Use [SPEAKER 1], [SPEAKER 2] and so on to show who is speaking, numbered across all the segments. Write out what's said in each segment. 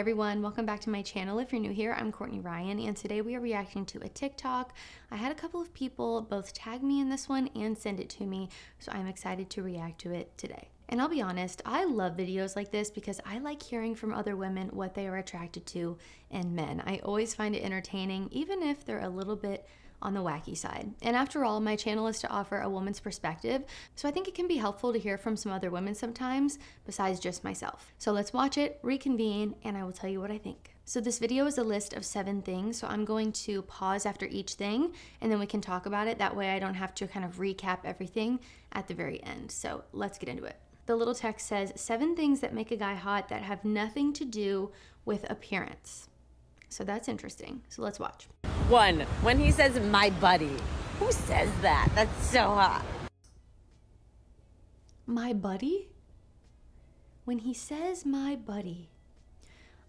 [SPEAKER 1] everyone, welcome back to my channel. If you're new here, I'm Courtney Ryan, and today we are reacting to a TikTok. I had a couple of people both tag me in this one and send it to me, so I'm excited to react to it today. And I'll be honest, I love videos like this because I like hearing from other women what they are attracted to in men. I always find it entertaining, even if they're a little bit on the wacky side. And after all, my channel is to offer a woman's perspective, so I think it can be helpful to hear from some other women sometimes, besides just myself. So let's watch it, reconvene, and I will tell you what I think. So this video is a list of 7 things, so I'm going to pause after each thing, and then we can talk about it. That way I don't have to kind of recap everything at the very end. So let's get into it. The little text says, 7 things that make a guy hot that have nothing to do with appearance. So that's interesting. So let's watch.
[SPEAKER 2] 1, when he says, my buddy. Who says that? That's so hot.
[SPEAKER 1] My buddy? When he says my buddy,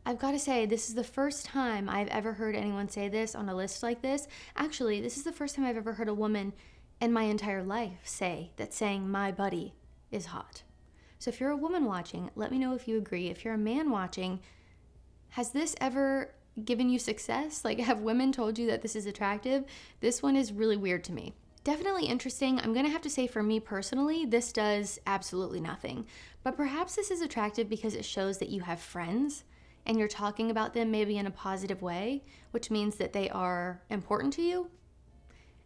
[SPEAKER 1] I've got to say, this is the first time I've ever heard anyone say this on a list like this. Actually, this is the first time I've ever heard a woman in my entire life say that saying my buddy is hot. So if you're a woman watching, let me know if you agree. If you're a man watching, has this ever given you success? Like, have women told you that this is attractive? This one is really weird to me. Definitely interesting. I'm gonna have to say, for me personally, this does absolutely nothing. But perhaps this is attractive because it shows that you have friends and you're talking about them maybe in a positive way, which means that they are important to you.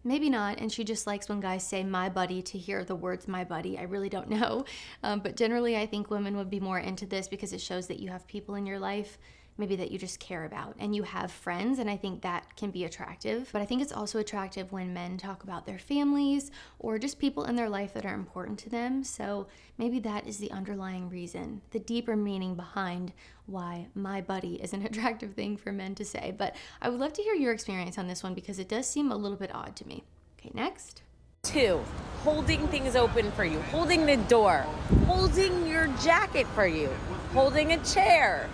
[SPEAKER 1] Maybe not, and she just likes when guys say my buddy to hear the words my buddy. I really don't know. But generally, I think women would be more into this because it shows that you have people in your life maybe that you just care about, and you have friends, and I think that can be attractive. But I think it's also attractive when men talk about their families or just people in their life that are important to them. So maybe that is the underlying reason, the deeper meaning behind why my buddy is an attractive thing for men to say. But I would love to hear your experience on this one because it does seem a little bit odd to me. Okay, next.
[SPEAKER 2] 2, holding things open for you, holding the door, holding your jacket for you, holding a chair.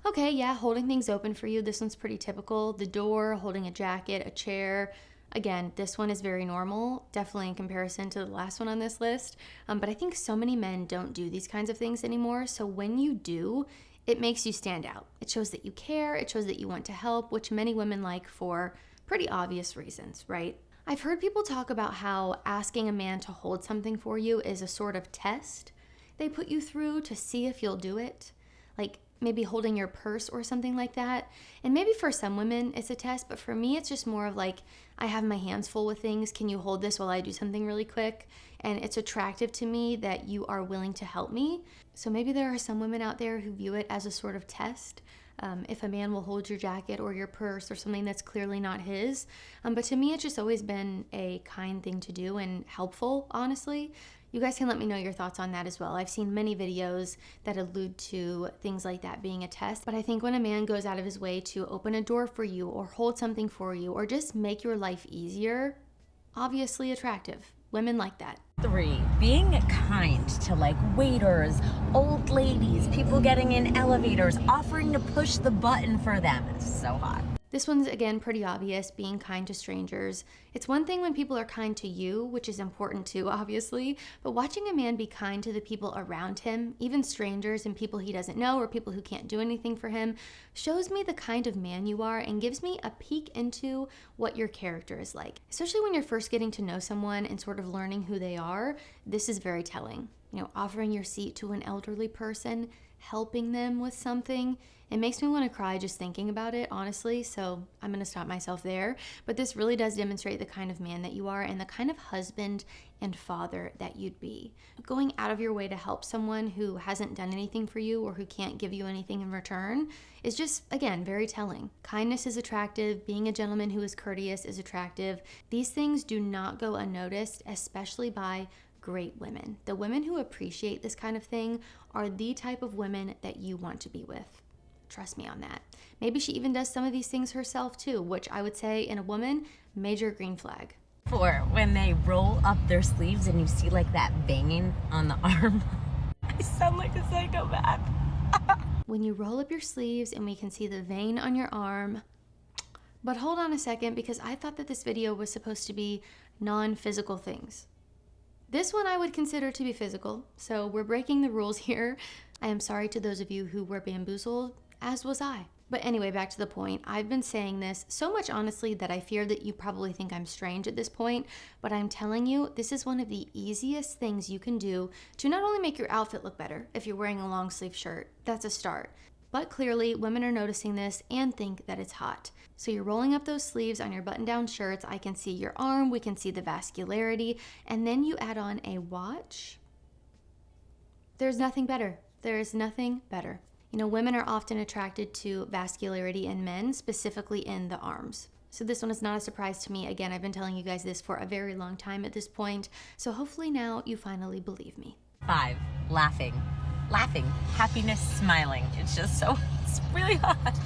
[SPEAKER 1] Okay, yeah, holding things open for you. This one's pretty typical. The door, holding a jacket, a chair. Again, this one is very normal, definitely in comparison to the last one on this list. But I think so many men don't do these kinds of things anymore. So when you do, it makes you stand out. It shows that you care. It shows that you want to help, which many women like for pretty obvious reasons, right? I've heard people talk about how asking a man to hold something for you is a sort of test they put you through to see if you'll do it. Like, maybe holding your purse or something like that. And maybe for some women it's a test, but for me it's just more of like, I have my hands full with things. Can you hold this while I do something really quick? And it's attractive to me that you are willing to help me. So maybe there are some women out there who view it as a sort of test. If a man will hold your jacket or your purse or something that's clearly not his. But to me, it's just always been a kind thing to do and helpful, honestly. You guys can let me know your thoughts on that as well. I've seen many videos that allude to things like that being a test, but I think when a man goes out of his way to open a door for you or hold something for you or just make your life easier, obviously attractive. Women like that.
[SPEAKER 2] 3, being kind to like waiters, old ladies, people getting in elevators, offering to push the button for them. It's so hot.
[SPEAKER 1] This one's, again, pretty obvious, being kind to strangers. It's one thing when people are kind to you, which is important too, obviously, but watching a man be kind to the people around him, even strangers and people he doesn't know or people who can't do anything for him, shows me the kind of man you are and gives me a peek into what your character is like. Especially when you're first getting to know someone and sort of learning who they are, this is very telling. You know, offering your seat to an elderly person, helping them with something. It makes me want to cry just thinking about it, honestly, so I'm going to stop myself there. But this really does demonstrate the kind of man that you are and the kind of husband and father that you'd be. Going out of your way to help someone who hasn't done anything for you or who can't give you anything in return is just, again, very telling. Kindness is attractive. Being a gentleman who is courteous is attractive. These things do not go unnoticed, especially by great women. The women who appreciate this kind of thing are the type of women that you want to be with. Trust me on that. Maybe she even does some of these things herself too, which I would say in a woman, major green flag.
[SPEAKER 2] 4, when they roll up their sleeves and you see like that banging on the arm. I sound like a psychopath.
[SPEAKER 1] When you roll up your sleeves and we can see the vein on your arm. But hold on a second, because I thought that this video was supposed to be non-physical things. This one I would consider to be physical, so we're breaking the rules here. I am sorry to those of you who were bamboozled as was I. But anyway, back to the point. I've been saying this so much honestly that I fear that you probably think I'm strange at this point, but I'm telling you, this is one of the easiest things you can do to not only make your outfit look better if you're wearing a long sleeve shirt, that's a start, but clearly women are noticing this and think that it's hot. So you're rolling up those sleeves on your button-down shirts. I can see your arm, we can see the vascularity, and then you add on a watch. There's nothing better. There is nothing better. You know, women are often attracted to vascularity in men, specifically in the arms. So this one is not a surprise to me. Again, I've been telling you guys this for a very long time at this point. So hopefully now you finally believe me.
[SPEAKER 2] 5, laughing. Laughing, happiness, smiling. It's really hot.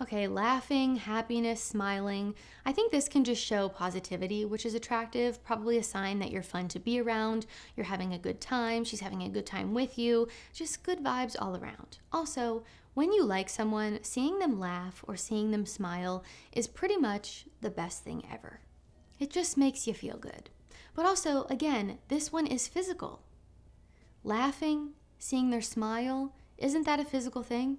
[SPEAKER 1] Okay, laughing, happiness, smiling. I think this can just show positivity, which is attractive, probably a sign that you're fun to be around, you're having a good time, she's having a good time with you, just good vibes all around. Also, when you like someone, seeing them laugh or seeing them smile is pretty much the best thing ever. It just makes you feel good. But also, again, this one is physical. Laughing, seeing their smile, isn't that a physical thing?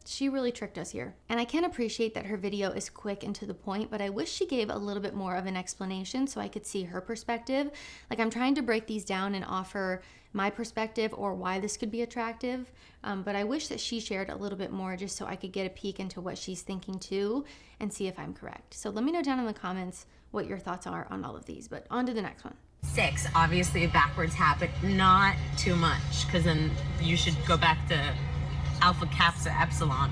[SPEAKER 1] She really tricked us here. And I can appreciate that her video is quick and to the point, but I wish she gave a little bit more of an explanation so I could see her perspective. Like, I'm trying to break these down and offer my perspective or why this could be attractive, but I wish that she shared a little bit more just so I could get a peek into what she's thinking too and see if I'm correct. So let me know down in the comments what your thoughts are on all of these, but on to the next one.
[SPEAKER 2] 6, obviously a backwards hat, but not too much, because then you should go back to Alpha Kappa Epsilon.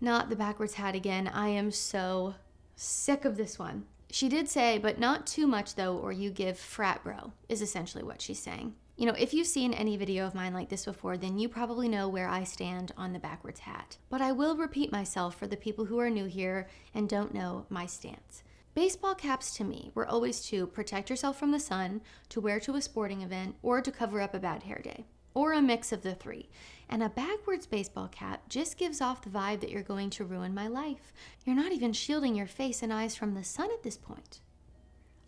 [SPEAKER 1] Not the backwards hat again. I am so sick of this one. She did say, but not too much though, or you give frat bro, is essentially what she's saying. You know, if you've seen any video of mine like this before, then you probably know where I stand on the backwards hat. But I will repeat myself for the people who are new here and don't know my stance. Baseball caps to me were always to protect yourself from the sun, to wear to a sporting event, or to cover up a bad hair day, or a mix of the three. And a backwards baseball cap just gives off the vibe that you're going to ruin my life. You're not even shielding your face and eyes from the sun at this point.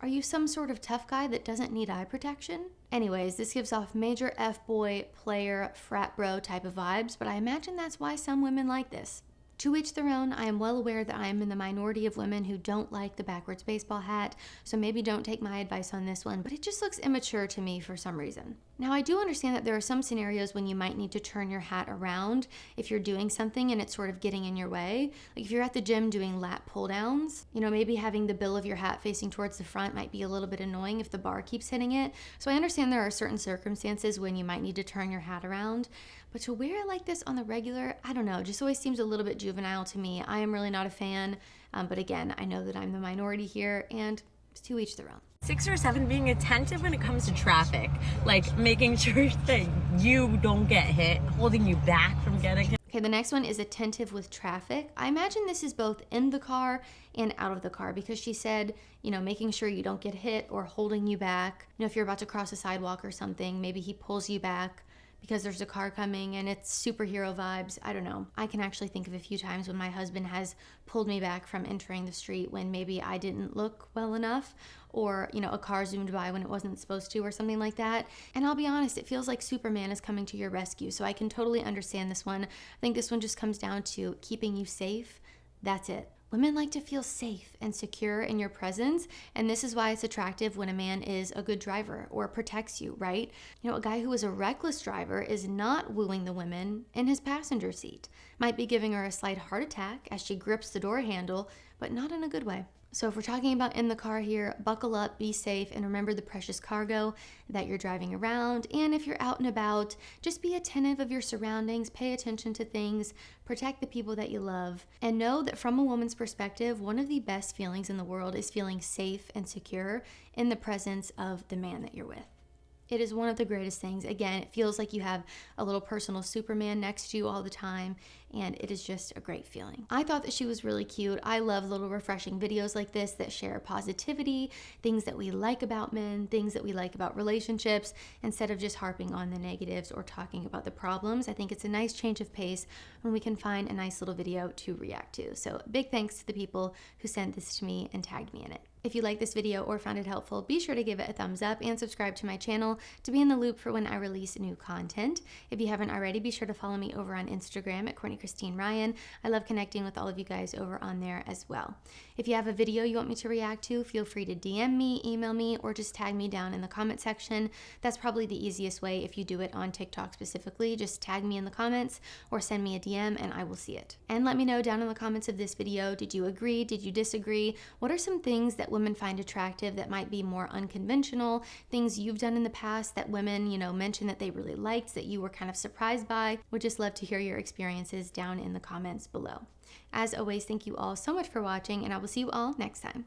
[SPEAKER 1] Are you some sort of tough guy that doesn't need eye protection? Anyways, this gives off major F-boy, player, frat bro type of vibes, but I imagine that's why some women like this. To each their own. I am well aware that I am in the minority of women who don't like the backwards baseball hat, so maybe don't take my advice on this one, but it just looks immature to me for some reason. Now, I do understand that there are some scenarios when you might need to turn your hat around if you're doing something and it's sort of getting in your way. Like if you're at the gym doing lat pull downs, you know, maybe having the bill of your hat facing towards the front might be a little bit annoying if the bar keeps hitting it. So I understand there are certain circumstances when you might need to turn your hat around, but to wear it like this on the regular, I don't know, it just always seems a little bit juvenile to me. I am really not a fan, but again, I know that I'm the minority here, and to each their own.
[SPEAKER 2] 6 or 7, being attentive when it comes to traffic, like making sure that you don't get hit, holding you back from getting hit.
[SPEAKER 1] Okay, the next one is attentive with traffic. I imagine this is both in the car and out of the car, because she said, you know, making sure you don't get hit or holding you back. You know, if you're about to cross a sidewalk or something, maybe he pulls you back because there's a car coming and it's superhero vibes. I don't know. I can actually think of a few times when my husband has pulled me back from entering the street when maybe I didn't look well enough, or, you know, a car zoomed by when it wasn't supposed to or something like that. And I'll be honest, it feels like Superman is coming to your rescue. So I can totally understand this one. I think this one just comes down to keeping you safe. That's it. Women like to feel safe and secure in your presence, and this is why it's attractive when a man is a good driver or protects you, right? You know, a guy who is a reckless driver is not wooing the women in his passenger seat. Might be giving her a slight heart attack as she grips the door handle, but not in a good way. So if we're talking about in the car here, buckle up, be safe, and remember the precious cargo that you're driving around. And if you're out and about, just be attentive of your surroundings, pay attention to things, protect the people that you love, and know that from a woman's perspective, one of the best feelings in the world is feeling safe and secure in the presence of the man that you're with. It is one of the greatest things. Again, it feels like you have a little personal Superman next to you all the time, and it is just a great feeling. I thought that she was really cute. I love little refreshing videos like this that share positivity, things that we like about men, things that we like about relationships, instead of just harping on the negatives or talking about the problems. I think it's a nice change of pace when we can find a nice little video to react to. So big thanks to the people who sent this to me and tagged me in it. If you liked this video or found it helpful, be sure to give it a thumbs up and subscribe to my channel to be in the loop for when I release new content. If you haven't already, be sure to follow me over on Instagram at Courtney Christine Ryan. I love connecting with all of you guys over on there as well. If you have a video you want me to react to, feel free to DM me, email me, or just tag me down in the comment section. That's probably the easiest way if you do it on TikTok specifically. Just tag me in the comments or send me a DM and I will see it. And let me know down in the comments of this video, did you agree? Did you disagree? What are some things that women find attractive that might be more unconventional? Things you've done in the past that women, mentioned that they really liked, that you were kind of surprised by? Would just love to hear your experiences down in the comments below. As always, thank you all so much for watching, and I will see you all next time.